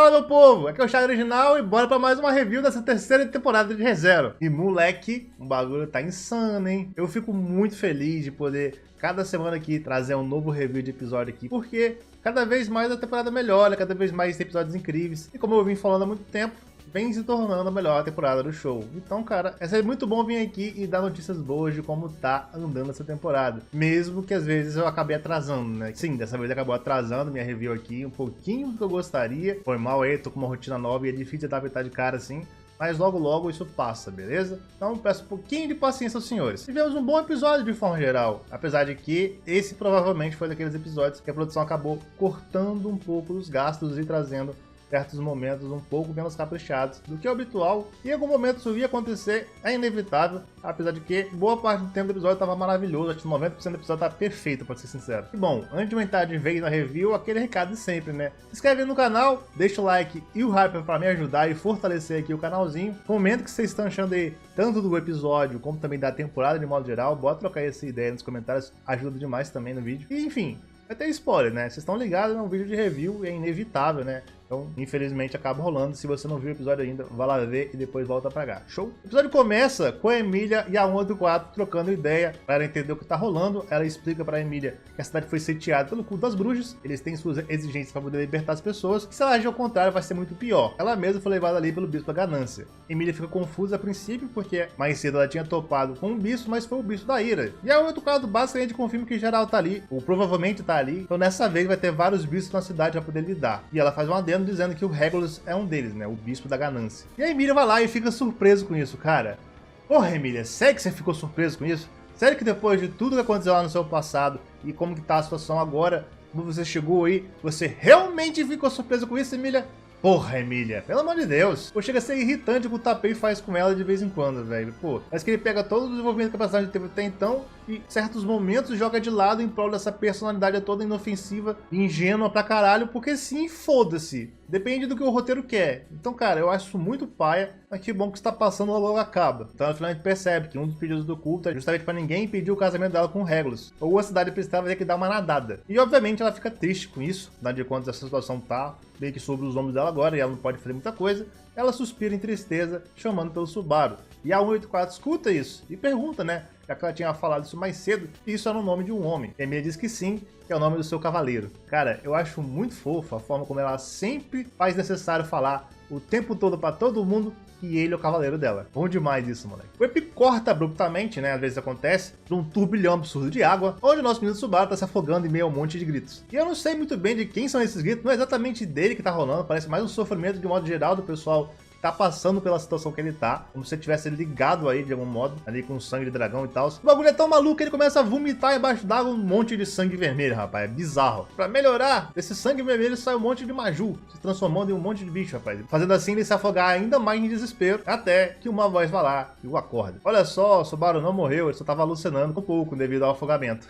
Fala, meu povo, aqui é o Thiago Original e bora pra mais uma review dessa terceira temporada de ReZero. E moleque, o bagulho tá insano, hein? Eu fico muito feliz de poder, cada semana aqui, trazer um novo review de episódio aqui, porque cada vez mais a temporada melhora, cada vez mais tem episódios incríveis. E como eu vim falando há muito tempo, vem se tornando a melhor temporada do show. Então, cara, é sempre muito bom vir aqui e dar notícias boas de como tá andando essa temporada. Mesmo que às vezes eu acabei atrasando, né? Sim, dessa vez acabou atrasando minha review aqui um pouquinho do que eu gostaria. Foi mal aí, tô com uma rotina nova e é difícil de adaptar de cara assim. Mas logo logo isso passa, beleza? Então peço um pouquinho de paciência aos senhores. Tivemos um bom episódio de forma geral, apesar de que esse provavelmente foi daqueles episódios que a produção acabou cortando um pouco os gastos e trazendo certos momentos um pouco menos caprichados do que o habitual, e em algum momento isso ia acontecer, é inevitável, apesar de que boa parte do tempo do episódio estava maravilhoso, acho que 90% do episódio tá perfeito, pra ser sincero. E bom, antes de entrar de vez na review, aquele recado de sempre, né? Se inscreve no canal, deixa o like e o hype para me ajudar e fortalecer aqui o canalzinho. Comenta o que vocês estão achando aí, tanto do episódio como também da temporada de modo geral, bota trocar essa ideia nos comentários, ajuda demais também no vídeo. E enfim, vai ter spoiler, né? Vocês estão ligados, é um vídeo de review e é inevitável, né? Então, infelizmente, acaba rolando. Se você não viu o episódio ainda, vá lá ver e depois volta pra cá. Show? O episódio começa com a Emília e a 184 trocando ideia para ela entender o que tá rolando. Ela explica pra Emília que a cidade foi sitiada pelo culto das bruxas. Eles têm suas exigências para poder libertar as pessoas. E se ela agir ao contrário, vai ser muito pior. Ela mesma foi levada ali pelo bispo da ganância. Emília fica confusa a princípio, porque mais cedo ela tinha topado com um bispo, mas foi o bispo da ira. E a 184 basicamente confirma que geral tá ali, ou provavelmente tá ali. Então nessa vez vai ter vários bispos na cidade para poder lidar. E ela faz um adendo dizendo que o Regulus é um deles, né? O bispo da ganância. E a Emília vai lá e fica surpreso com isso, cara. Porra, Emília, sério que você ficou surpreso com isso? Sério que depois de tudo que aconteceu lá no seu passado e como que tá a situação agora, como você chegou aí, você realmente ficou surpreso com isso, Emília? Porra, Emília, pelo amor de Deus. Pô, chega a ser irritante o que o Tapei faz com ela de vez em quando, velho. Pô, parece que ele pega todo o desenvolvimento que a personagem teve até então e em certos momentos joga de lado em prol dessa personalidade toda inofensiva e ingênua pra caralho, porque sim, foda-se. Depende do que o roteiro quer. Então, cara, eu acho isso muito paia, mas que bom que está passando logo acaba. Então, ela finalmente percebe que um dos pedidos do culto é justamente para ninguém impedir o casamento dela com o Regulus, ou a cidade precisava ter que dar uma nadada. E, obviamente, ela fica triste com isso, afinal de contas, essa situação tá meio que sobre os ombros dela agora e ela não pode fazer muita coisa. Ela suspira em tristeza, chamando pelo Subaru. E a 184 escuta isso e pergunta, né? Já que ela tinha falado isso mais cedo, e isso era o nome de um homem. E a Emília diz que sim, que é o nome do seu cavaleiro. Cara, eu acho muito fofo a forma como ela sempre faz necessário falar o tempo todo pra todo mundo que ele é o cavaleiro dela. Bom demais isso, moleque. O EP corta abruptamente, né? Às vezes acontece, de um turbilhão absurdo de água, onde o nosso menino Subaru tá se afogando em meio a um monte de gritos. E eu não sei muito bem de quem são esses gritos, não é exatamente dele que tá rolando, parece mais um sofrimento de modo geral do pessoal tá passando pela situação que ele tá, como se ele tivesse ligado aí de algum modo, ali com sangue de dragão e tal. O bagulho é tão maluco que ele começa a vomitar embaixo d'água um monte de sangue vermelho, rapaz, é bizarro. Pra melhorar, desse sangue vermelho sai um monte de maju, se transformando em um monte de bicho, rapaz. Fazendo assim ele se afogar ainda mais em desespero, até que uma voz vai lá e o acorda. Olha só, o Subaru não morreu, ele só tava alucinando um pouco devido ao afogamento.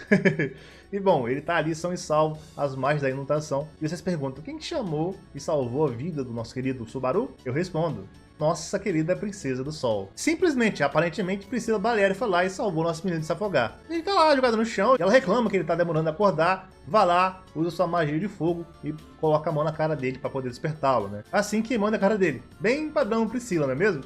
E bom, ele tá ali são e salvo às margens da inundação. E vocês perguntam, quem chamou e salvou a vida do nosso querido Subaru? Eu respondo, nossa querida princesa do sol. Simplesmente, aparentemente, Priscila Balieri foi lá e salvou nosso menino de se afogar. Ele tá lá jogado no chão, e ela reclama que ele tá demorando a acordar, vai lá, usa sua magia de fogo e coloca a mão na cara dele para poder despertá-lo, né? Assim queimando a cara dele. Bem padrão Priscila, não é mesmo?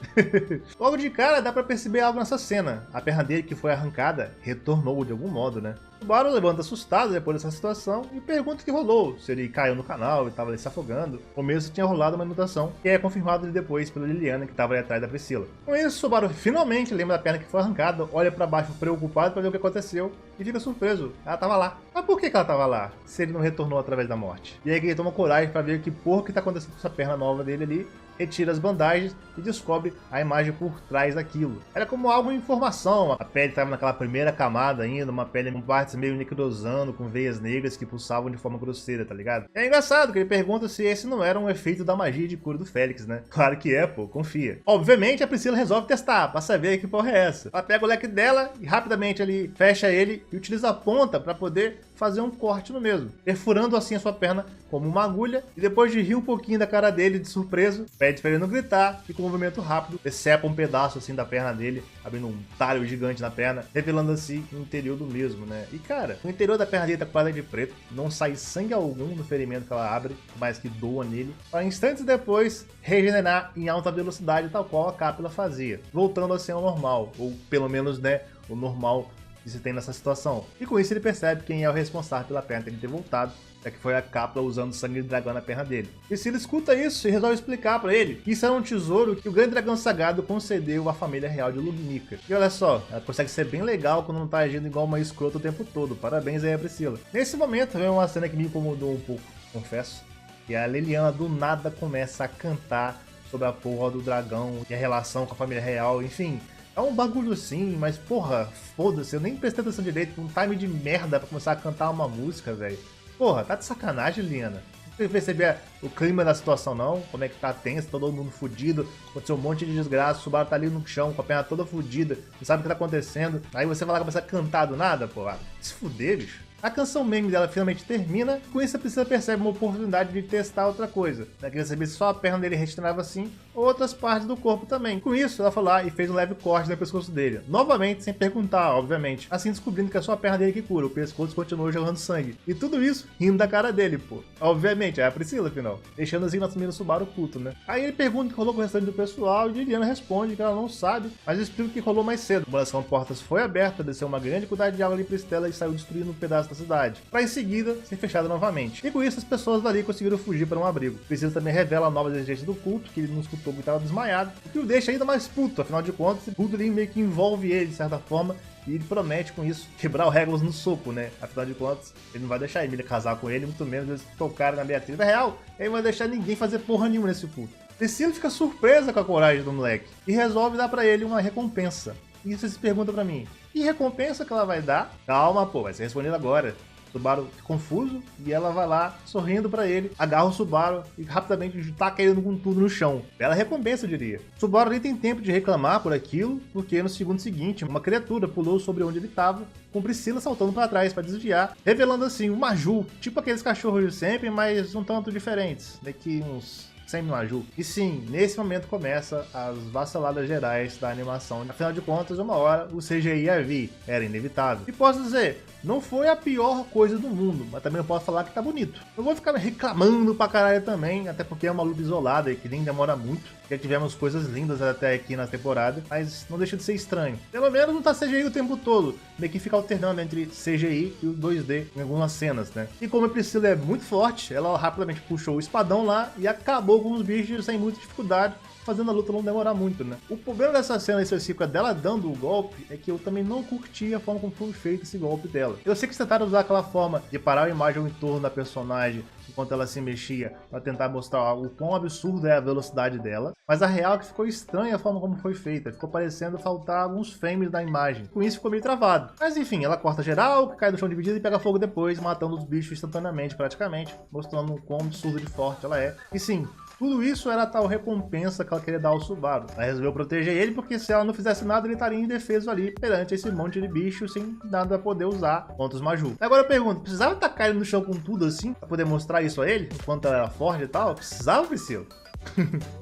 Logo de cara dá para perceber algo nessa cena. A perna dele que foi arrancada retornou de algum modo, né? O Subaru levanta assustado depois dessa situação e pergunta o que rolou, se ele caiu no canal e estava ali se afogando, ou mesmo se tinha rolado uma inundação, que é confirmado depois pela Liliana que estava ali atrás da Priscila. Com isso, o Subaru finalmente lembra da perna que foi arrancada, olha para baixo preocupado para ver o que aconteceu e fica surpreso. Ela estava lá. Mas por que ela estava lá, se ele não retornou através da morte? E aí ele toma coragem para ver que porra que está acontecendo com essa perna nova dele ali, retira as bandagens e descobre a imagem por trás daquilo. Era como algo em formação, a pele estava naquela primeira camada ainda, uma pele com partes meio necrosando, com veias negras que pulsavam de forma grosseira, tá ligado? E é engraçado que ele pergunta se esse não era um efeito da magia de cura do Félix, né? Claro que é, pô, confia. Obviamente a Priscila resolve testar, pra saber que porra é essa. Ela pega o leque dela e rapidamente ali fecha ele e utiliza a ponta para poder fazer um corte no mesmo, perfurando assim a sua perna como uma agulha, e depois de rir um pouquinho da cara dele de surpreso, pede para ele não gritar, e com um movimento rápido, decepa um pedaço assim da perna dele, abrindo um talho gigante na perna, revelando assim o interior do mesmo, né? E cara, o interior da perna dele tá quadrado de preto, não sai sangue algum do ferimento que ela abre, mas que doa nele, para instantes depois regenerar em alta velocidade, tal qual a Cápila fazia, voltando a ser o normal, ou pelo menos, né, o normal que se tem nessa situação. E com isso ele percebe quem é o responsável pela perna dele ter voltado, já que foi a Cápila usando sangue de dragão na perna dele. E Priscila escuta isso e resolve explicar para ele que isso era um tesouro que o grande dragão sagrado concedeu à família real de Lugnica. E olha só, ela consegue ser bem legal quando não tá agindo igual uma escrota o tempo todo. Parabéns aí a Priscila. Nesse momento vem uma cena que me incomodou um pouco, confesso. E a Leliana do nada começa a cantar sobre a porra do dragão e a relação com a família real, enfim. É um bagulho sim, mas porra, foda-se, eu nem prestei atenção direito, um time de merda pra começar a cantar uma música, velho. Porra, tá de sacanagem, Leliana. Não perceber o clima da situação não, como é que tá tenso, todo mundo fudido, aconteceu um monte de desgraça, o Subaru tá ali no chão com a perna toda fudida, não sabe o que tá acontecendo, aí você vai lá começar a cantar do nada, porra. Se fuder, bicho. A canção meme dela finalmente termina, com isso a Priscila percebe uma oportunidade de testar outra coisa. Ela queria saber se só a perna dele regenerava assim, ou outras partes do corpo também. Com isso, ela foi lá e fez um leve corte no pescoço dele. Novamente, sem perguntar, obviamente. Assim descobrindo que é só a perna dele que cura, o pescoço continuou jorrando sangue. E tudo isso rindo da cara dele, pô. Obviamente, é a Priscila, afinal. Deixando assim nosso menino Subaru puto, né? Aí ele pergunta o que rolou com o restante do pessoal, e Liliana responde que ela não sabe, mas explica o que rolou mais cedo. A demolição de portas foi aberta, desceu uma grande quantidade de água ali pra Estela e saiu destruindo um pedaço da cidade, para em seguida ser fechada novamente. E com isso as pessoas dali conseguiram fugir para um abrigo. Priscila também revela novas exigências do culto, que ele não escutou porque estava desmaiado, o que o deixa ainda mais puto, afinal de contas, tudo ali meio que envolve ele de certa forma, e ele promete com isso quebrar o Regulus no soco, né? Afinal de contas, ele não vai deixar a Emília casar com ele, muito menos eles tocarem na Beatriz. Na real, ele não vai deixar ninguém fazer porra nenhuma nesse culto. Priscila fica surpresa com a coragem do moleque e resolve dar pra ele uma recompensa. E você se pergunta pra mim, que recompensa que ela vai dar? Calma, pô, vai ser respondido agora. Subaru fica confuso e ela vai lá, sorrindo pra ele, agarra o Subaru e rapidamente taca ele com tudo no chão. Bela recompensa, eu diria. Subaru nem tem tempo de reclamar por aquilo, porque no segundo seguinte, uma criatura pulou sobre onde ele estava, com Priscila saltando para trás para desviar, revelando assim um Maju, tipo aqueles cachorros de sempre, mas um tanto diferentes. Daqui uns semi-Maju. E sim, nesse momento começa as vaciladas gerais da animação. Afinal de contas, uma hora o CGI ia vir, era inevitável. E posso dizer, não foi a pior coisa do mundo, mas também não posso falar que tá bonito. Não vou ficar reclamando pra caralho também, até porque é uma luta isolada e que nem demora muito. Já tivemos coisas lindas até aqui na temporada, mas não deixa de ser estranho. Pelo menos não tá CGI o tempo todo, meio que fica alternando entre CGI e o 2D em algumas cenas, né? E como a Priscila é muito forte, ela rapidamente puxou o espadão lá e acabou com os bichos sem muita dificuldade, fazendo a luta não demorar muito, né? O problema dessa cena específica dela dando o golpe é que eu também não curti a forma como foi feito esse golpe dela. Eu sei que vocês tentaram usar aquela forma de parar a imagem ao entorno da personagem enquanto ela se mexia para tentar mostrar o quão absurda é a velocidade dela, mas a real é que ficou estranha a forma como foi feita, ficou parecendo faltar alguns frames da imagem, com isso ficou meio travado. Mas enfim, ela corta geral, cai no chão dividido e pega fogo depois, matando os bichos instantaneamente praticamente, mostrando o quão absurdo de forte ela é. E sim, tudo isso era a tal recompensa que ela queria dar ao Subaru. Ela resolveu proteger ele porque se ela não fizesse nada, ele estaria indefeso ali perante esse monte de bicho sem nada poder usar contra os Maju. Agora eu pergunto, precisava tacar ele no chão com tudo assim pra poder mostrar isso a ele, enquanto ela era forte e tal? Precisava, Priscila?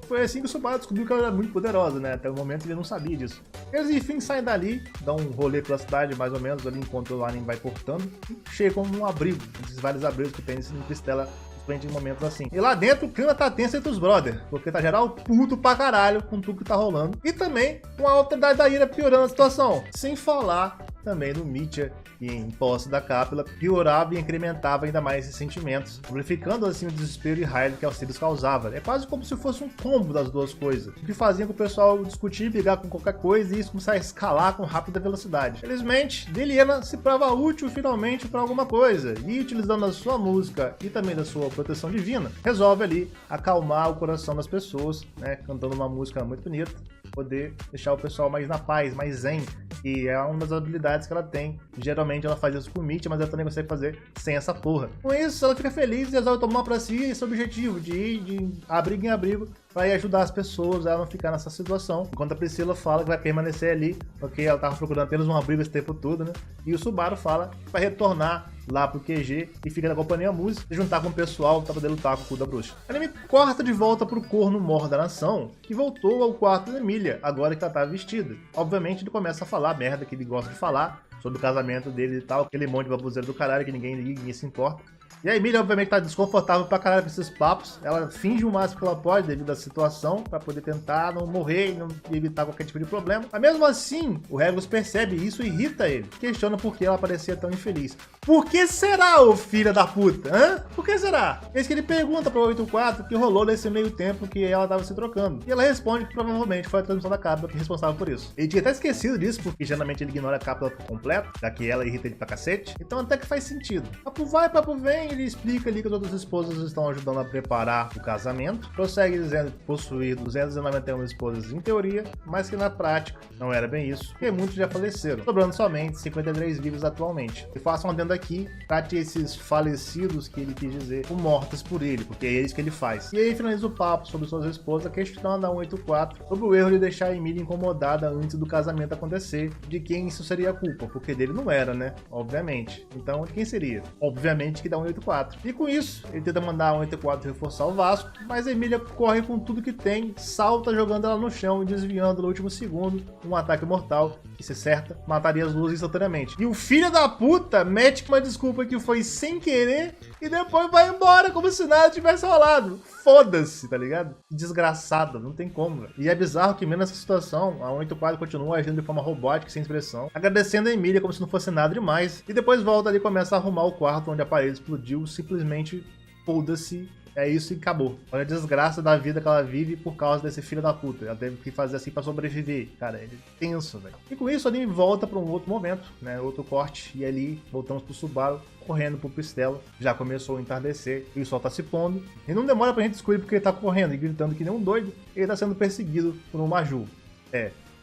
Foi assim que o Subaru descobriu que ela era muito poderosa, né? Até o momento ele não sabia disso. Eles enfim saem dali, dão um rolê pela cidade mais ou menos ali enquanto o anime vai cortando e chegam num abrigo, esses vários abrigos que tem nesse Cristela em momentos assim. E lá dentro o clima tá tenso entre os brothers, porque tá geral puto pra caralho com tudo que tá rolando. E também com a autoridade da ira piorando a situação. Sem falar também do Mitya, que em posse da Cápila piorava e incrementava ainda mais esses sentimentos, amplificando assim o desespero e raiva que Alcides causava. É quase como se fosse um combo das duas coisas, o que fazia com o pessoal discutir, brigar com qualquer coisa e isso começar a escalar com rápida velocidade. Felizmente, Liliana se prova útil finalmente para alguma coisa e utilizando a sua música e também da sua proteção divina, resolve ali acalmar o coração das pessoas, né, cantando uma música muito bonita, poder deixar o pessoal mais na paz, mais zen, e é uma das habilidades que ela tem. Geralmente ela faz isso com o Mitya, mas ela também consegue fazer sem essa porra. Com isso, ela fica feliz e resolve tomar pra si esse objetivo de ir de abrigo em abrigo, pra ir ajudar as pessoas a não ficar nessa situação. Enquanto a Priscila fala que vai permanecer ali, porque ela tava procurando apenas um abrigo esse tempo todo, né? E o Subaru fala que vai retornar lá pro QG e fica na companhia música e juntar com o pessoal pra poder lutar com o cu da bruxa. O anime corta de volta pro corno mor da nação, que voltou ao quarto da Emília, agora que ela tá vestida. Obviamente ele começa a falar a merda que ele gosta de falar, sobre o casamento dele e tal, aquele monte de baboseiro do caralho que ninguém liga, ninguém se importa. E a Emília, obviamente, tá desconfortável pra caralho com esses papos. Ela finge o máximo que ela pode devido à situação, pra poder tentar não morrer e não evitar qualquer tipo de problema. Mas mesmo assim, o Regulus percebe e isso irrita ele. Questiona por que ela parecia tão infeliz. Por que será, ô filha da puta? Hã? Por que será? Eis que ele pergunta pro 84 o que rolou nesse meio tempo que ela tava se trocando. E ela responde que provavelmente foi a transmissão da cápsula que é responsável por isso. Ele tinha até esquecido disso, porque geralmente ele ignora a cápsula por completo, já que ela irrita ele pra cacete. Então até que faz sentido. Papo vai, papo vem, ele explica ali que as outras esposas estão ajudando a preparar o casamento. Prossegue dizendo que possuir 291 esposas em teoria, mas que na prática não era bem isso, porque muitos já faleceram, sobrando somente 53 vivos atualmente. E façam um adendo aqui, trate esses falecidos que ele quis dizer como mortos por ele, porque é isso que ele faz. E aí finaliza o papo sobre suas esposas, questionando a 184 sobre o erro de deixar a Emília incomodada antes do casamento acontecer, de quem isso seria a culpa, porque dele não era, né? Obviamente. Então, de quem seria? Obviamente que da 184. E com isso, ele tenta mandar a 184 reforçar o Vasco, mas a Emília corre com tudo que tem, salta jogando ela no chão e desviando no último segundo um ataque mortal, que se certa, mataria as luzes instantaneamente. E o filho da puta mete uma desculpa que foi sem querer e depois vai embora como se nada tivesse rolado. Foda-se, tá ligado? Desgraçado, não tem como, velho. E é bizarro que mesmo nessa situação, a 184 continua agindo de forma robótica, sem expressão, agradecendo a Emília como se não fosse nada demais, e depois volta ali e começa a arrumar o quarto onde a parede explodiu, simplesmente foda-se. É isso e acabou. Olha a desgraça da vida que ela vive por causa desse filho da puta. Ela teve que fazer assim pra sobreviver. Cara, ele é tenso, velho. E com isso, o anime volta pra um outro momento, né? Outro corte. E ali, voltamos pro Subaru, correndo pro Pistela. Já começou a entardecer e o sol tá se pondo. E não demora pra gente descobrir porque ele tá correndo e gritando que nem um doido. Ele tá sendo perseguido por um Maju.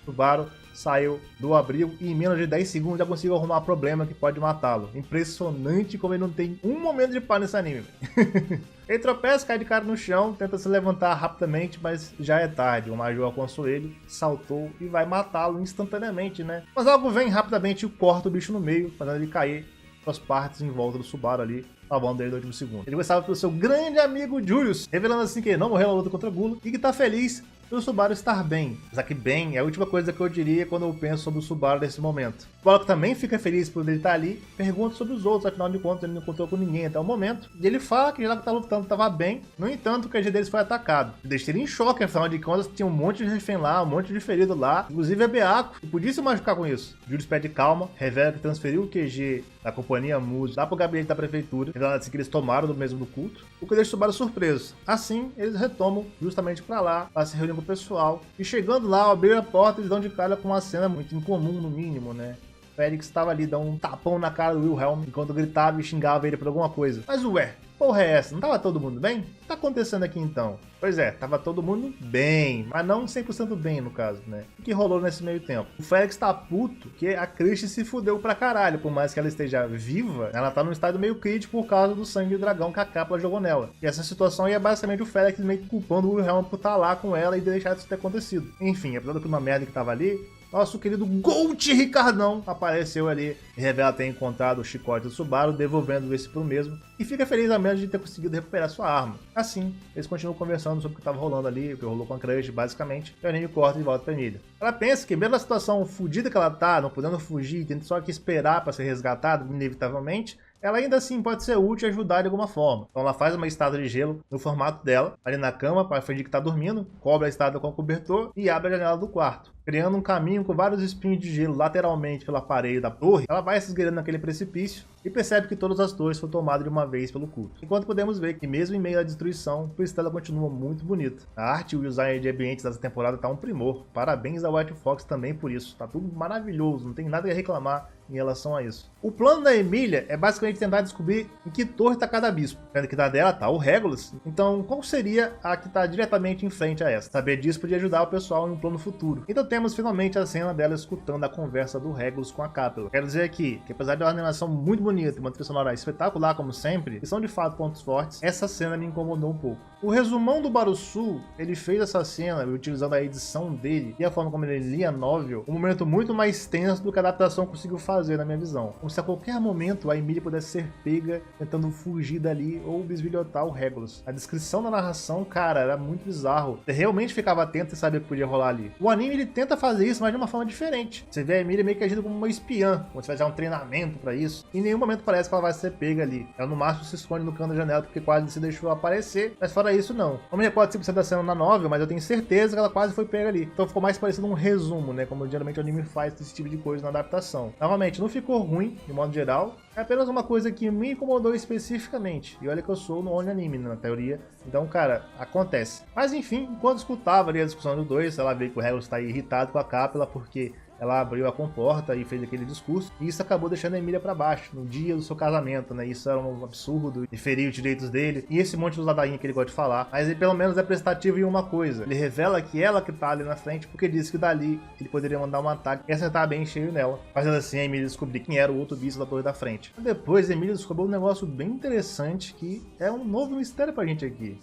Subaru saiu do abrigo e em menos de 10 segundos já conseguiu arrumar problema que pode matá-lo. Impressionante como ele não tem um momento de paz nesse anime. Ele tropeça, cai de cara no chão, tenta se levantar rapidamente, mas já é tarde. O Major alcançou ele, saltou e vai matá-lo instantaneamente, né? Mas algo vem rapidamente e corta o bicho no meio, fazendo ele cair com as partes em volta do Subaru ali, salvando ele no último segundo. Ele gostava pelo seu grande amigo Julius, revelando assim que ele não morreu na luta contra Gula e que tá feliz pelo Subaru estar bem. Mas aqui bem é a última coisa que eu diria quando eu penso sobre o Subaru nesse momento. O Subaru também fica feliz por ele estar ali, pergunta sobre os outros, afinal de contas ele não encontrou com ninguém até o momento. E ele fala que já que tá lutando estava bem, no entanto o QG deles foi atacado. Deixa ele em choque, afinal de contas tinha um monte de refém lá, um monte de ferido lá, inclusive é Beaco, e podia se machucar com isso. Julius pede calma, revela que transferiu o QG da companhia música lá pro gabinete da prefeitura, revelando assim que eles tomaram do mesmo do culto, o que deixa o Subaru surpreso. Assim, eles retomam justamente pra lá, pra se reunir com o pessoal, e chegando lá, ao abrir a porta, eles dão de cara com uma cena muito incomum, no mínimo, né? O Félix estava ali dando um tapão na cara do Wilhelm, enquanto gritava e xingava ele por alguma coisa. Mas ué, porra é essa? Não tava todo mundo bem? O que tá acontecendo aqui então? Pois é, tava todo mundo bem, mas não 100% bem no caso, né? O que rolou nesse meio tempo? O Félix tá puto que a Christie se fudeu pra caralho, por mais que ela esteja viva, ela tá num estado meio crítico por causa do sangue de dragão que a Capla jogou nela. E essa situação aí é basicamente o Félix meio que culpando o Wilhelm por estar lá com ela e deixar isso ter acontecido. Enfim, apesar do clima merda que tava ali, nosso querido Gold Ricardão apareceu ali e revela ter encontrado o chicote do Subaru, devolvendo esse pro mesmo, e fica feliz a menos de ter conseguido recuperar sua arma. Assim, eles continuam conversando sobre o que estava rolando ali, o que rolou com a Crush, basicamente, e o anime corta de volta pra Emília. Ela pensa que mesmo na situação fodida que ela tá, não podendo fugir, tendo só que esperar para ser resgatada, inevitavelmente, ela ainda assim pode ser útil e ajudar de alguma forma. Então ela faz uma estátua de gelo no formato dela, ali na cama, para fingir que tá dormindo, cobre a estátua com o cobertor e abre a janela do quarto. Criando um caminho com vários espinhos de gelo lateralmente pela parede da torre, ela vai se esgueirando naquele precipício e percebe que todas as torres foram tomadas de uma vez pelo culto. Enquanto podemos ver que mesmo em meio à destruição, Cristela continua muito bonita. A arte e o design de ambientes dessa temporada tá um primor. Parabéns a White Fox também por isso. Tá tudo maravilhoso, não tem nada a reclamar em relação a isso. O plano da Emília é basicamente tentar descobrir em que torre está cada bispo. Sendo que da dela tá o Regulus, então qual seria a que está diretamente em frente a essa? Saber disso podia ajudar o pessoal em um plano futuro. Então temos finalmente a cena dela escutando a conversa do Regulus com a Capela. Quero dizer aqui que apesar de uma animação muito bonita e uma trilha sonora espetacular como sempre, que são de fato pontos fortes, essa cena me incomodou um pouco. O resumão do Barusu, ele fez essa cena utilizando a edição dele e a forma como ele lia a novel, um momento muito mais tenso do que a adaptação conseguiu fazer, na minha visão. Como se a qualquer momento a Emilia pudesse ser pega tentando fugir dali ou bisbilhotar o Regulus. A descrição da narração, cara, era muito bizarro. Você realmente ficava atento e sabia o que podia rolar ali. O anime, ele tenta fazer isso, mas de uma forma diferente. Você vê a Emilia meio que agindo como uma espiã, como se tivesse um treinamento pra isso. Em nenhum momento parece que ela vai ser pega ali. Ela no máximo se esconde no canto da janela porque quase se deixou aparecer, mas fora isso não. Não me recordo 100% da cena na novel, mas eu tenho certeza que ela quase foi pega ali. Então ficou mais parecido um resumo, né, como geralmente o anime faz desse tipo de coisa na adaptação. Novamente, não ficou ruim, de modo geral. É apenas uma coisa que me incomodou especificamente. E olha que eu sou no Only Anime, né, na teoria. Então, cara, acontece. Mas enfim, enquanto escutava ali a discussão dos dois, ela vê que o Regulus está irritado com a Capela porque ela abriu a comporta e fez aquele discurso, e isso acabou deixando a Emilia pra baixo, no dia do seu casamento, né? Isso era um absurdo, e feriu os direitos dele, e esse monte de ladainha que ele gosta de falar. Mas ele pelo menos é prestativo em uma coisa. Ele revela que ela que tá ali na frente, porque disse que dali ele poderia mandar um ataque e acertar bem cheio nela. Fazendo assim, a Emilia descobrir quem era o outro bicho da torre da frente. Depois, a Emilia descobriu um negócio bem interessante, que é um novo mistério pra gente aqui.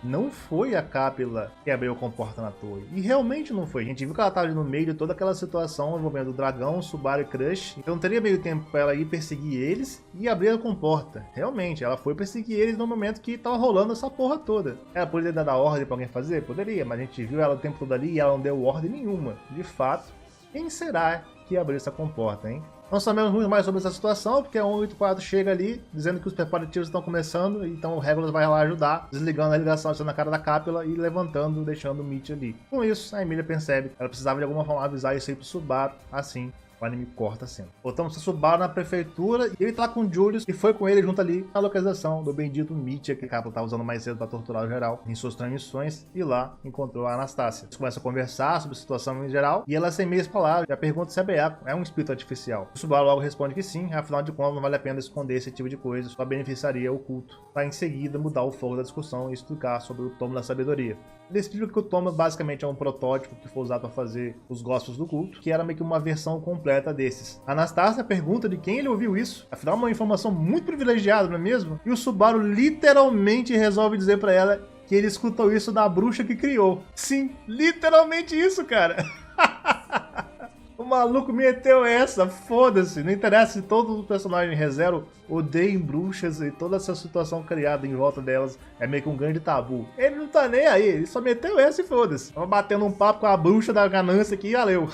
Não foi a Capela que abriu a comporta na torre. E realmente não foi. A gente viu que ela estava no meio de toda aquela situação envolvendo o dragão, Subaru e Crush. Então não teria meio tempo para ela ir perseguir eles e abrir a comporta. Realmente, ela foi perseguir eles no momento que estava rolando essa porra toda. Ela poderia dar ordem para alguém fazer? Poderia, mas a gente viu ela o tempo todo ali e ela não deu ordem nenhuma. De fato, quem será que abriu essa comporta, hein? Não sabemos muito mais sobre essa situação, porque a 184 chega ali, dizendo que os preparativos estão começando, então o Regulus vai lá ajudar, desligando a ligação na cara da Capela e levantando, deixando o Mitch ali. Com isso, a Emilia percebe que ela precisava de alguma forma avisar isso aí pro Subaru, assim o anime corta a cena. Voltamos pro Subaru na prefeitura e ele tá com o Julius e foi com ele junto ali na localização do bendito Mitch, que a Capela tá usando mais cedo pra torturar o geral em suas transmissões, e lá encontrou a Anastácia. Eles começam a conversar sobre a situação em geral e ela, sem meias palavras, já pergunta se a Beaco é um espírito artificial. O Subaru logo responde que sim, afinal de contas não vale a pena esconder esse tipo de coisa, só beneficiaria o culto. Pra em seguida mudar o foco da discussão e explicar sobre o Tomo da Sabedoria. Ele explica que o Tomo basicamente é um protótipo que foi usado para fazer os Gospels do culto, que era meio que uma versão completa desses. A Anastácia pergunta de quem ele ouviu isso, afinal uma informação muito privilegiada, não é mesmo? E o Subaru literalmente resolve dizer para ela que ele escutou isso da bruxa que criou. Sim, literalmente isso, cara. O maluco meteu essa, foda-se, não interessa se todos os personagens ReZero odeiem bruxas e toda essa situação criada em volta delas é meio que um grande tabu. Ele não tá nem aí, ele só meteu essa e foda-se. Tava batendo um papo com a bruxa da ganância aqui e valeu.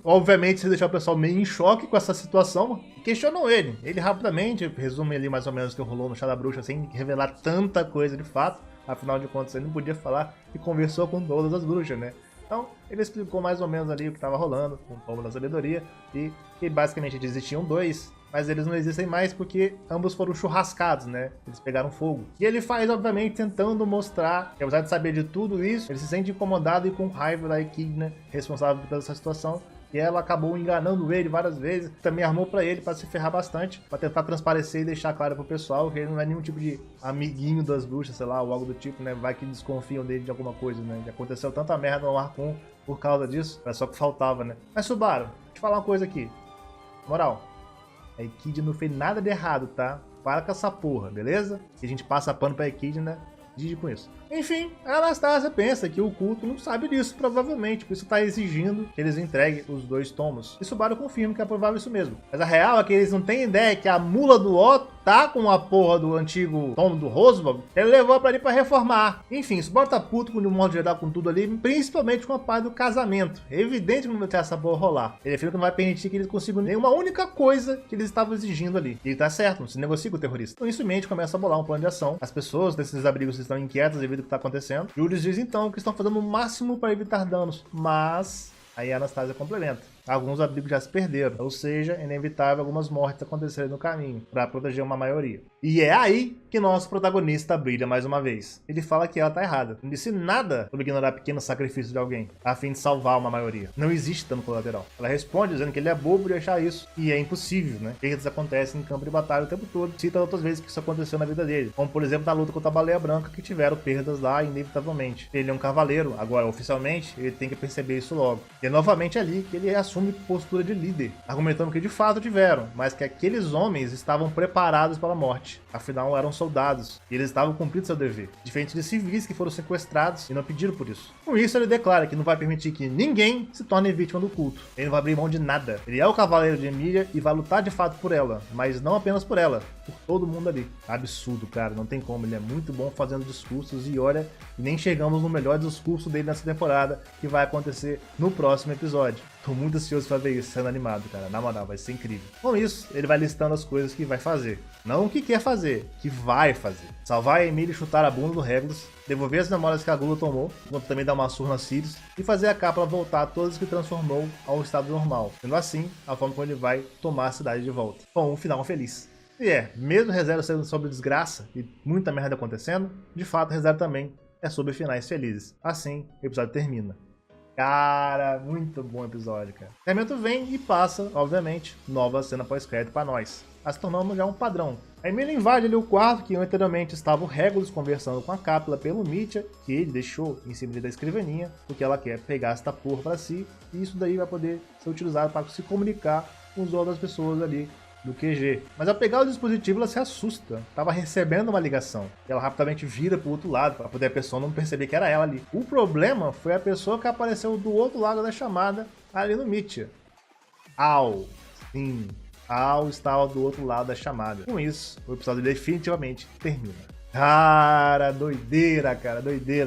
Obviamente, se deixar o pessoal meio em choque com essa situação, questionam ele. Ele rapidamente resume ali mais ou menos o que rolou no chá da bruxa, sem revelar tanta coisa de fato. Afinal de contas, ele não podia falar e conversou com todas as bruxas, né? Então, ele explicou mais ou menos ali o que estava rolando com o Tomo da Sabedoria e que basicamente existiam dois, mas eles não existem mais porque ambos foram churrascados, né? Eles pegaram fogo. E ele faz, obviamente, tentando mostrar que, apesar de saber de tudo isso, ele se sente incomodado e com raiva da Echidna, responsável por essa situação. E ela acabou enganando ele várias vezes, também armou pra ele pra se ferrar bastante, pra tentar transparecer e deixar claro pro pessoal que ele não é nenhum tipo de amiguinho das bruxas, sei lá, ou algo do tipo, né? Vai que desconfiam dele de alguma coisa, né? Já aconteceu tanta merda no Arcon por causa disso, era só que faltava, né? Mas Subaru, deixa eu falar uma coisa aqui. Moral, a Echidna não fez nada de errado, tá? Para com essa porra, beleza? E a gente passa pano pra Echidna, Digi com isso. Enfim, a Anastácia pensa que o culto não sabe disso, provavelmente, por isso está exigindo que eles entreguem os dois tomos. E Subaru confirma que é provável isso mesmo. Mas a real é que eles não têm ideia que a mula do Otto tá com a porra do antigo tomo do Roswell, ele levou pra ali pra reformar. Enfim, Subaru tá puto, de um modo geral, com tudo ali, principalmente com a parte do casamento. É evidente que não vai ter essa porra rolar. Ele afirma que não vai permitir que eles consigam nenhuma única coisa que eles estavam exigindo ali. E ele tá certo, não se negocia com o terrorista. Com isso em mente, começa a bolar um plano de ação. As pessoas desses abrigos estão inquietas devido ao que tá acontecendo. Julius diz então que estão fazendo o máximo para evitar danos, mas aí a Anastácia complementa. Alguns abrigos já se perderam, ou seja, é inevitável algumas mortes acontecerem no caminho, para proteger uma maioria. E é aí que nosso protagonista brilha mais uma vez. Ele fala que ela tá errada. Não disse nada sobre ignorar pequenos sacrifícios de alguém, a fim de salvar uma maioria. Não existe dano colateral. Ela responde dizendo que ele é bobo de achar isso, e é impossível, né? Perdas acontecem em campo de batalha o tempo todo. Cita outras vezes que isso aconteceu na vida dele, como por exemplo na luta contra a Baleia Branca, que tiveram perdas lá inevitavelmente. Ele é um cavaleiro, agora oficialmente, ele tem que perceber isso logo. E é novamente ali que ele assume assume postura de líder, argumentando que de fato tiveram, mas que aqueles homens estavam preparados para a morte. Afinal, eram soldados, e eles estavam cumprindo seu dever, diferente de civis que foram sequestrados e não pediram por isso. Com isso, ele declara que não vai permitir que ninguém se torne vítima do culto. Ele não vai abrir mão de nada. Ele é o cavaleiro de Emilia e vai lutar de fato por ela, mas não apenas por ela, por todo mundo ali. Absurdo, cara, não tem como. Ele é muito bom fazendo discursos e olha, nem chegamos no melhor discurso dele nessa temporada, que vai acontecer no próximo episódio. Tô muito ansioso pra ver isso sendo animado, cara. Na moral, vai ser incrível. Com isso, ele vai listando as coisas que vai fazer. Não o que quer fazer, que vai fazer. Salvar a Emilia e chutar a bunda do Regulus, devolver as memórias que a Gula tomou, enquanto também dar uma surra na Sirius, e fazer a Capra voltar a todas que transformou ao estado normal. Sendo assim, a forma como ele vai tomar a cidade de volta. Com um final feliz. E mesmo ReZero sendo sobre desgraça e muita merda acontecendo, de fato ReZero também é sobre finais felizes. Assim, o episódio termina. Cara, muito bom episódio, cara. O encerramento vem e passa, obviamente, nova cena pós-crédito pra nós. Mas tornamos já um padrão. A Emilia invade ali o quarto que anteriormente estava o Regulus conversando com a Cápula pelo Mitya, que ele deixou em cima da escrivaninha, porque ela quer pegar essa porra pra si, e isso daí vai poder ser utilizado para se comunicar com as outras pessoas ali do QG. Mas ao pegar o dispositivo ela se assusta, tava recebendo uma ligação. Ela rapidamente vira pro outro lado, para poder a pessoa não perceber que era ela ali. O problema foi a pessoa que apareceu do outro lado da chamada, ali no Mitya. Al, sim, Al estava do outro lado da chamada. Com isso, o episódio definitivamente termina. Cara, doideira,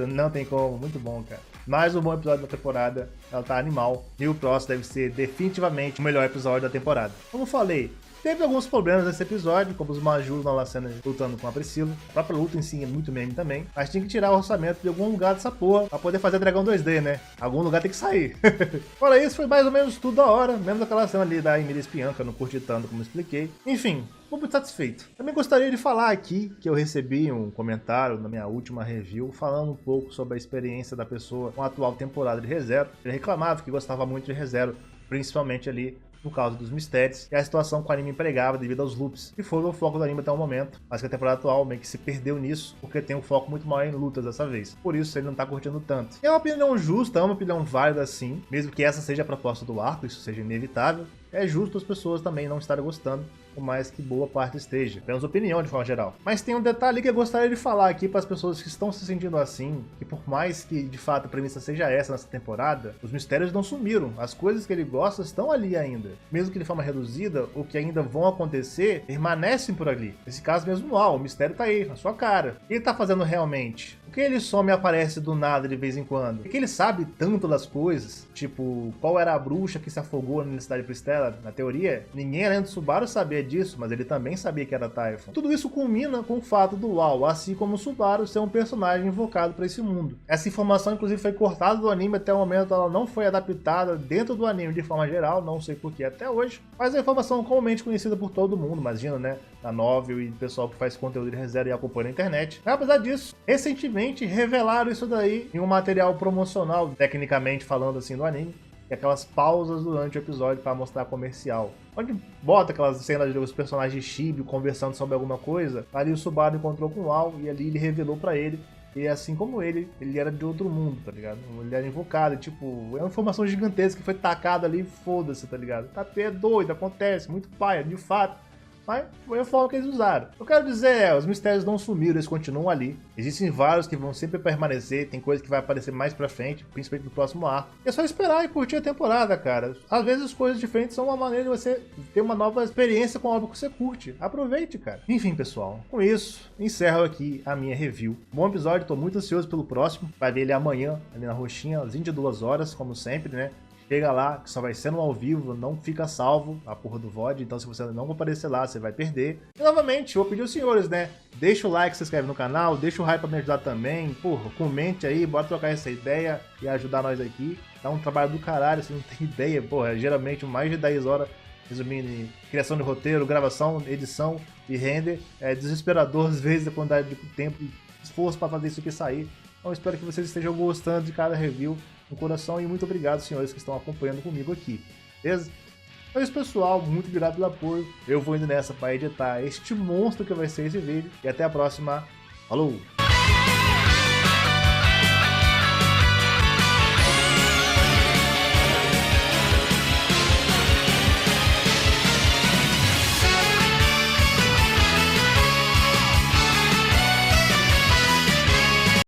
não tem como, muito bom, cara. Mais um bom episódio da temporada, ela tá animal, e o próximo deve ser definitivamente o melhor episódio da temporada. Como falei, teve alguns problemas nesse episódio, como os Majus na Lacena lutando com a Priscila. A própria luta em si é muito meme também. Mas tinha que tirar o orçamento de algum lugar dessa porra pra poder fazer Dragão 2D, né? Algum lugar tem que sair. Fora isso, foi mais ou menos tudo da hora. Mesmo daquela cena ali da Emilia espiã, que eu não curti tanto como expliquei. Enfim, tô muito satisfeito. Também gostaria de falar aqui que eu recebi um comentário na minha última review falando um pouco sobre a experiência da pessoa com a atual temporada de ReZero. Ele reclamava que gostava muito de ReZero, principalmente ali por causa dos mistérios e a situação que o anime empregava devido aos loops, que foram o foco do anime até o momento, mas que a temporada atual meio que se perdeu nisso, porque tem um foco muito maior em lutas dessa vez. Por isso ele não tá curtindo tanto. É uma opinião justa, é uma opinião válida sim, mesmo que essa seja a proposta do arco, isso seja inevitável. É justo as pessoas também não estarem gostando, por mais que boa parte esteja. Temos opinião de forma geral. Mas tem um detalhe que eu gostaria de falar aqui para as pessoas que estão se sentindo assim, que por mais que de fato a premissa seja essa nessa temporada, os mistérios não sumiram. As coisas que ele gosta estão ali ainda. Mesmo que de forma reduzida, o que ainda vão acontecer permanecem por ali. Nesse caso mesmo, o mistério tá aí, na sua cara. O que ele tá fazendo realmente? Por que ele some e aparece do nada de vez em quando? Por que ele sabe tanto das coisas? Tipo, qual era a bruxa que se afogou na Universidade de Pristela? Na teoria, ninguém além do Subaru sabia disso, mas ele também sabia que era Typhon. Tudo isso culmina com o fato do Law, assim como o Subaru, ser um personagem invocado para esse mundo. Essa informação, inclusive, foi cortada do anime até o momento, ela não foi adaptada dentro do anime de forma geral, não sei porquê até hoje, mas é uma informação comumente conhecida por todo mundo, imagina, né? Da Novel e do pessoal que faz conteúdo de ReZero e acompanha na internet. Apesar disso, recentemente revelaram isso daí em um material promocional, tecnicamente falando assim, do anime, e aquelas pausas durante o episódio para mostrar comercial. Onde bota aquelas cenas dos personagens de Chibi conversando sobre alguma coisa, ali o Subaru encontrou com o Al e ali ele revelou para ele, e assim como ele era de outro mundo, tá ligado? Ele era invocado, tipo, é uma informação gigantesca que foi tacada ali, foda-se, tá ligado? Tá doido, acontece, muito paia, de fato. Mas foi a forma que eles usaram. Eu quero dizer, os mistérios não sumiram, eles continuam ali. Existem vários que vão sempre permanecer, tem coisa que vai aparecer mais pra frente, principalmente no próximo arco. É só esperar e curtir a temporada, cara. Às vezes coisas diferentes são uma maneira de você ter uma nova experiência com algo que você curte. Aproveite, cara. Enfim, pessoal, com isso, encerro aqui a minha review. Bom episódio, tô muito ansioso pelo próximo. Vai ver ele amanhã, ali na roxinha, às 22 horas, como sempre, né? Chega lá, que só vai ser no ao vivo, não fica salvo a porra do VOD, então se você não aparecer lá, você vai perder. E novamente, vou pedir aos senhores, né? Deixa o like, se inscreve no canal, deixa o hype pra me ajudar também. Porra, comente aí, bora trocar essa ideia e ajudar nós aqui. Dá um trabalho do caralho, você não tem ideia, porra, geralmente mais de 10 horas resumindo em criação de roteiro, gravação, edição e render. É desesperador às vezes a quantidade de tempo e esforço pra fazer isso aqui sair. Então espero que vocês estejam gostando de cada review no coração e muito obrigado, senhores, que estão acompanhando comigo aqui, beleza? Então é isso, pessoal, muito obrigado pelo apoio. Eu vou indo nessa para editar este monstro que vai ser esse vídeo e até a próxima. Falou!